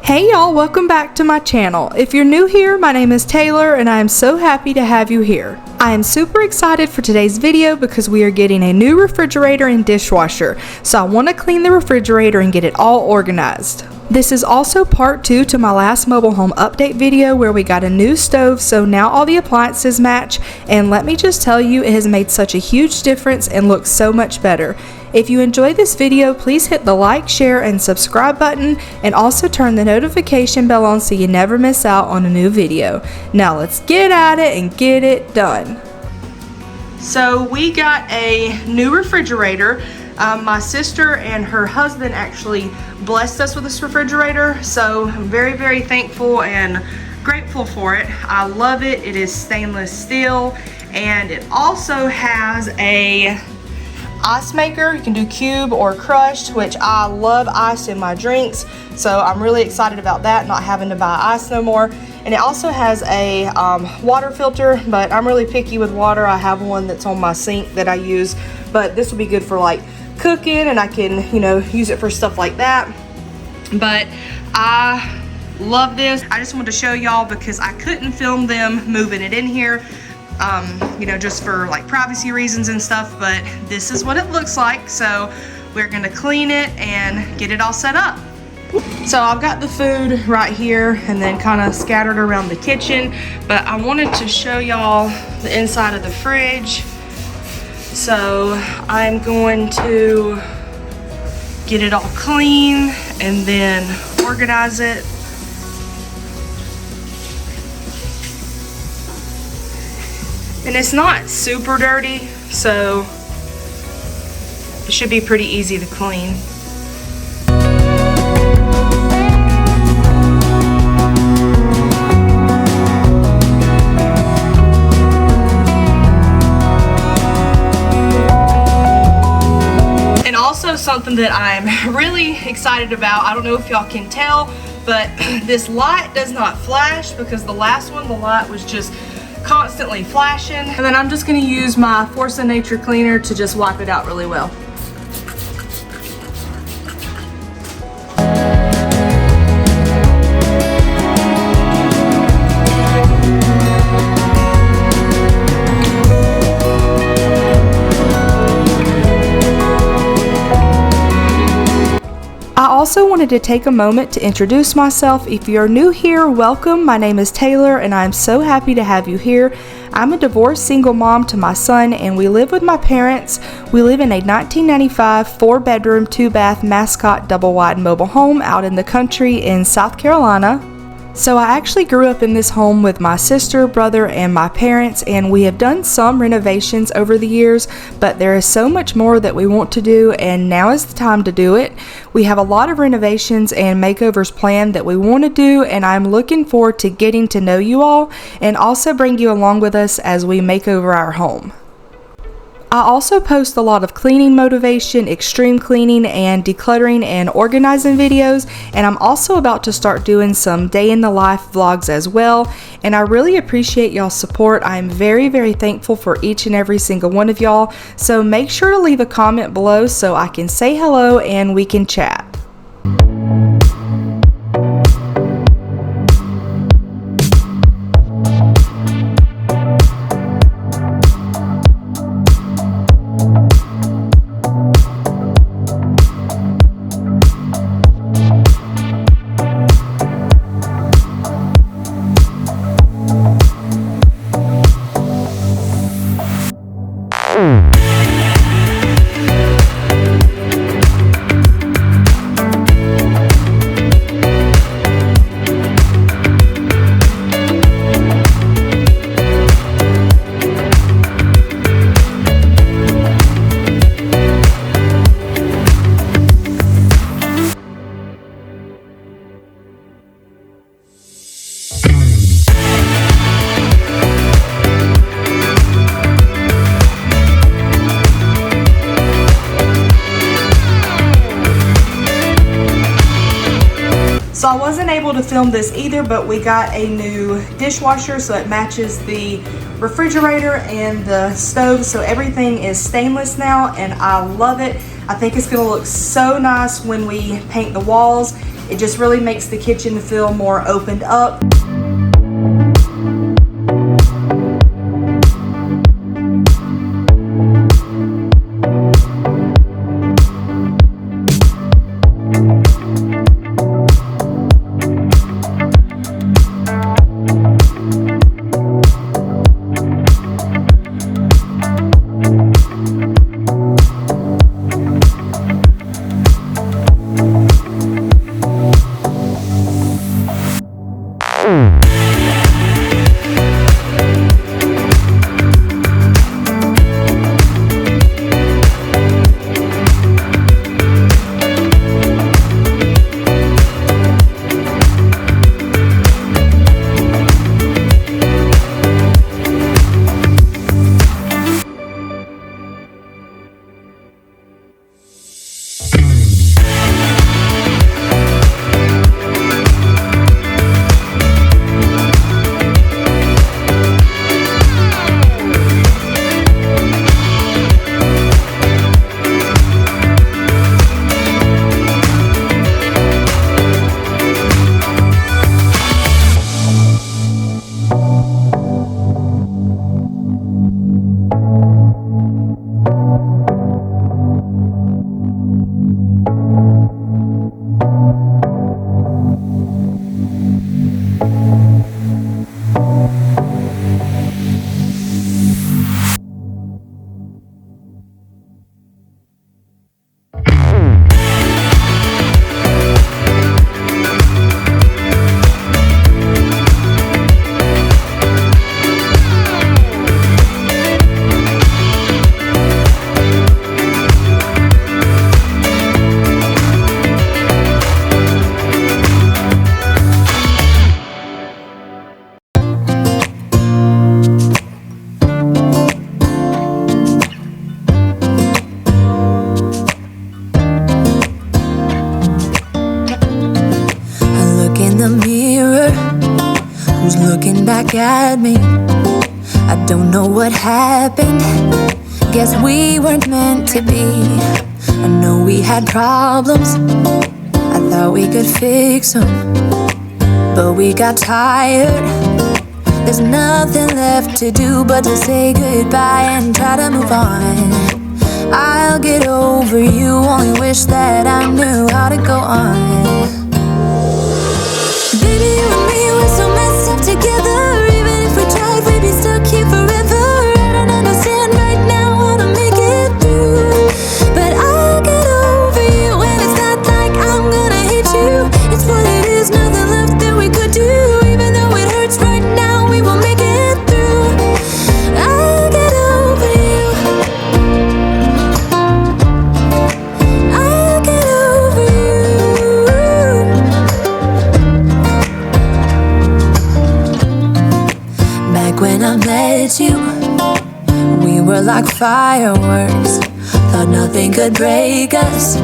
Hey y'all, welcome back to my channel. If you're new here, my name is Taylor and I am so happy to have you here. I am super excited for today's video because we are getting a new refrigerator and dishwasher, so I want to clean the refrigerator and get it all organized. This is also part 2 to my last mobile home update video where we got a new stove, so now all the appliances match, and let me just tell you, it has made such a huge difference and looks so much better. If you enjoyed this video, please hit the like, share, and subscribe button, and also turn the notification bell on so you never miss out on a new video. Now let's get at it and get it done. So we got a new refrigerator. My sister and her husband actually blessed us with this refrigerator, so I'm very, very thankful and grateful for it. I love it. It is stainless steel, and it also has a ice maker. You can do cube or crushed, which I love ice in my drinks, so I'm really excited about that, not having to buy ice no more. And it also has a water filter, but I'm really picky with water. I have one that's on my sink that I use, but this will be good for like cooking, and I can, you know, use it for stuff like that. But I love this. I just wanted to show y'all because I couldn't film them moving it in here, you know, just for like privacy reasons and stuff, but this is what it looks like. So we're gonna clean it and get it all set up. So I've got the food right here and then kind of scattered around the kitchen, but I wanted to show y'all the inside of the fridge. So I'm going to get it all clean and then organize it. And it's not super dirty, so it should be pretty easy to clean. Something that I'm really excited about, I don't know if y'all can tell, but this light does not flash because the last one, the light was just constantly flashing. And then I'm just going to use my Force of Nature cleaner to just wipe it out really well. I also wanted to take a moment to introduce myself. If you're new here, welcome. My name is Taylor and I'm so happy to have you here. I'm a divorced single mom to my son and we live with my parents. We live in a 1995 4-bedroom, 2-bath Mascot double wide mobile home out in the country in South Carolina. So I actually grew up in this home with my sister, brother, and my parents, and we have done some renovations over the years, but there is so much more that we want to do, and now is the time to do it. We have a lot of renovations and makeovers planned that we want to do, and I'm looking forward to getting to know you all and also bring you along with us as we make over our home. I also post a lot of cleaning motivation, extreme cleaning, and decluttering and organizing videos, and I'm also about to start doing some day in the life vlogs as well, and I really appreciate y'all's support. I'm very, very thankful for each and every single one of y'all, so make sure to leave a comment below so I can say hello and we can chat. So I wasn't able to film this either, but we got a new dishwasher so it matches the refrigerator and the stove, so everything is stainless now and I love it. I think it's going to look so nice when we paint the walls, It just really makes the kitchen feel more opened up. Back at me. I don't know what happened. Guess we weren't meant to be. I know we had problems. I thought we could fix them, but we got tired. There's nothing left to do but to say goodbye and try to move on. I'll get over you, only wish that I knew how to go on. Baby, you and me were so messed up together. Even if we tried, we'd be stuck here forever. I don't understand right now how to make it through, but I'll get over you, and it's not like I'm gonna hate you. It's what it is, nothing left that we could do. Even though it hurts right now, we will make it through. I'll get over you. I'll get over you. Back when I met you, we were like fireworks. Thought nothing could break us,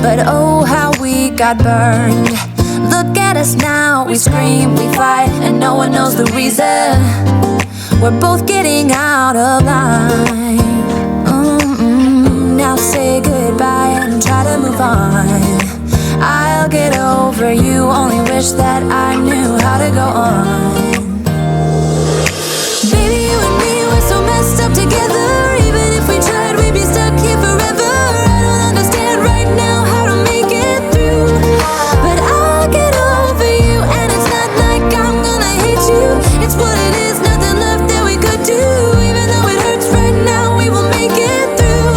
but oh how we got burned. Look at us now, we scream, we fight, and no one knows the reason. We're both getting out of line. Now say goodbye and try to move on. I'll get over you, only wish that I knew how to go on. Baby, you and me were so messed up together. Even if we tried, we'd be stuck here forever. I don't understand right now how to make it through, but I'll get over you, and it's not like I'm gonna hate you. It's what it is, nothing left that we could do. Even though it hurts right now, we will make it through.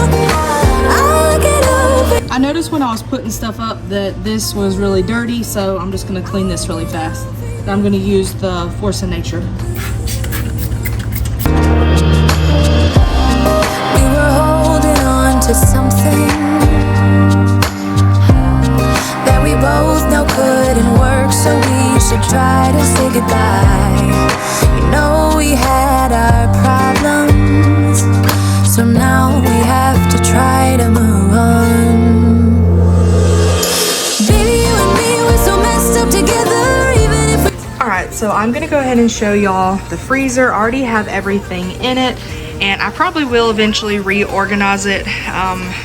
I'll get over. I noticed when I was putting stuff up that this was really dirty, so I'm just gonna clean this really fast. I'm gonna use the Force of Nature. We were holding on to something that we both know couldn't work, so we should try to say goodbye. You know we had our problems, so now we have to try to move on. Baby, you and me were so messed up together. Even if we Alright, so I'm gonna go ahead and show y'all the freezer. I already have everything in it, and I probably will eventually reorganize it,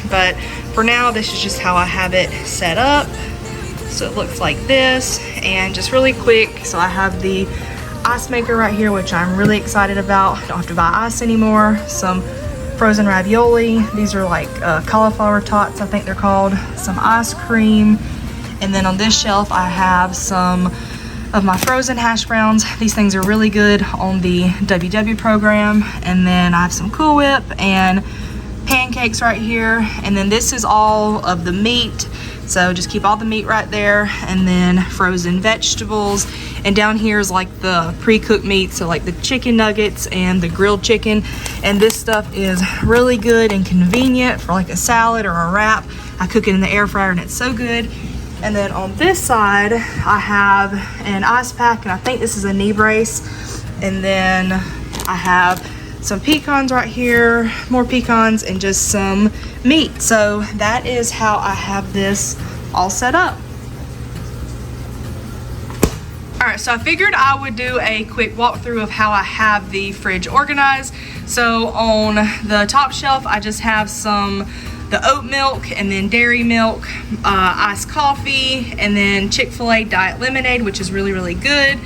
but for now this is just how I have it set up. So it looks like this, and just really quick, so I have the ice maker right here, which I'm really excited about. Don't have to buy ice anymore. Some frozen ravioli. These are like cauliflower tots, I think they're called. Some ice cream. And then on this shelf, I have some of my frozen hash browns. These things are really good on the WW program. And then I have some Cool Whip and pancakes right here. And then this is all of the meat. So just keep all the meat right there, and then frozen vegetables. And down here is like the pre-cooked meat, so like the chicken nuggets and the grilled chicken. And this stuff is really good and convenient for like a salad or a wrap. I cook it in the air fryer and it's so good. And then on this side, I have an ice pack, and I think this is a knee brace. And then I have some pecans right here, more pecans, and just some meat. So that is how I have this all set up. Alright, so I figured I would do a quick walkthrough of how I have the fridge organized. So on the top shelf, I just have the oat milk, and then dairy milk, iced coffee, and then Chick-fil-A diet lemonade, which is really, really good.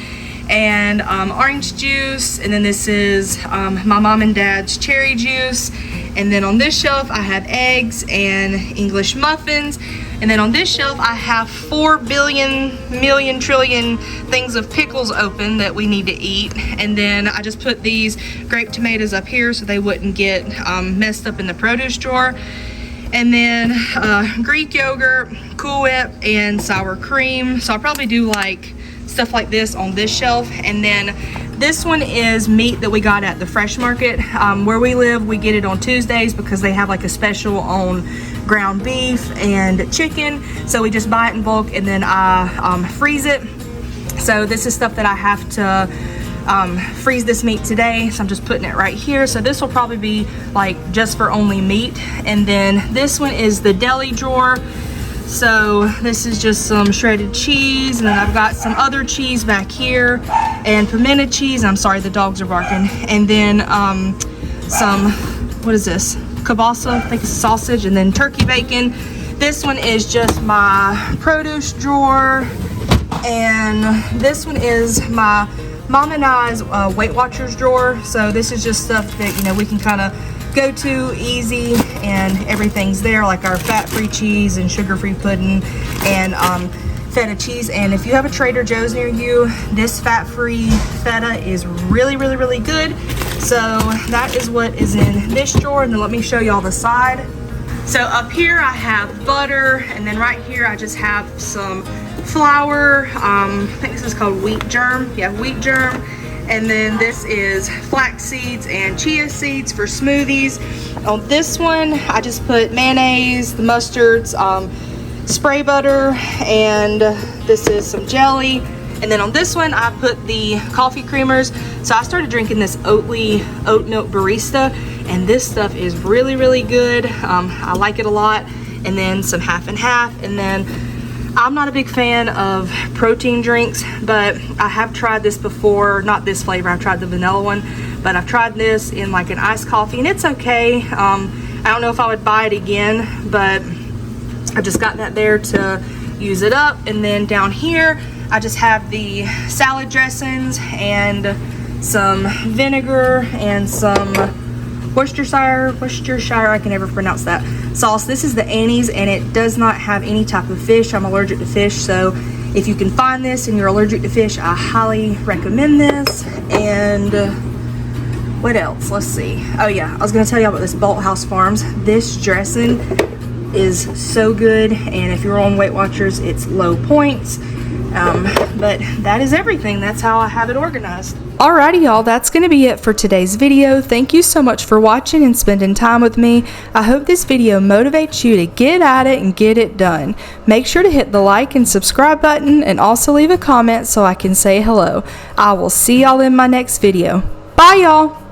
And orange juice, and then this is my mom and dad's cherry juice. And then on this shelf I have eggs and English muffins. And then on this shelf I have 4 billion, million, trillion things of pickles open that we need to eat. And then I just put these grape tomatoes up here so they wouldn't get messed up in the produce drawer. And then Greek yogurt, Cool Whip, and sour cream. So I'll probably do like stuff like this on this shelf. And then this one is meat that we got at the fresh market. Where we live, we get it on Tuesdays because they have like a special on ground beef and chicken. So we just buy it in bulk, and then I freeze it. So this is stuff that I have to freeze this meat today, so I'm just putting it right here. So this will probably be like just for only meat. And then this one is the deli drawer. So this is just some shredded cheese, and then I've got some other cheese back here, and pimento cheese. I'm sorry, the dogs are barking. And then some, what is this? Kielbasa, I think it's sausage, and then turkey bacon. This one is just my produce drawer, and this one is my mom and I's Weight Watchers drawer. So this is just stuff that, you know, we can kind of go to easy, and everything's there, like our fat-free cheese and sugar-free pudding and feta cheese. And if you have a Trader Joe's near you, this fat-free feta is really, really, really good. So that is what is in this drawer. And then let me show you all the side. So up here I have butter, and then right here I just have some flour. I think this is called wheat germ. Yeah, wheat germ. And then this is flax seeds and chia seeds for smoothies. On this one, I just put mayonnaise, the mustards, spray butter, and this is some jelly. And then on this one, I put the coffee creamers. So I started drinking this Oatly oat milk barista, and this stuff is really, really good. I like it a lot. And then some half and half. And then I'm not a big fan of protein drinks, but I have tried this before. Not this flavor, I've tried the vanilla one, but I've tried this in like an iced coffee, and it's okay. I don't know if I would buy it again, but I've just got that there to use it up. And then down here, I just have the salad dressings and some vinegar and some Worcestershire, I can never pronounce that sauce. This is the Annie's, and it does not have any type of fish. I'm allergic to fish, so if you can find this and you're allergic to fish, I highly recommend this. And what else? Let's see. Oh yeah, I was gonna tell you about this Bolthouse Farms. This dressing is so good, and if you're on Weight Watchers, it's low points. But that is everything. That's how I have it organized. Alrighty y'all, that's going to be it for today's video. Thank you so much for watching and spending time with me. I hope this video motivates you to get at it and get it done. Make sure to hit the like and subscribe button, and also leave a comment so I can say hello. I will see y'all in my next video. Bye y'all!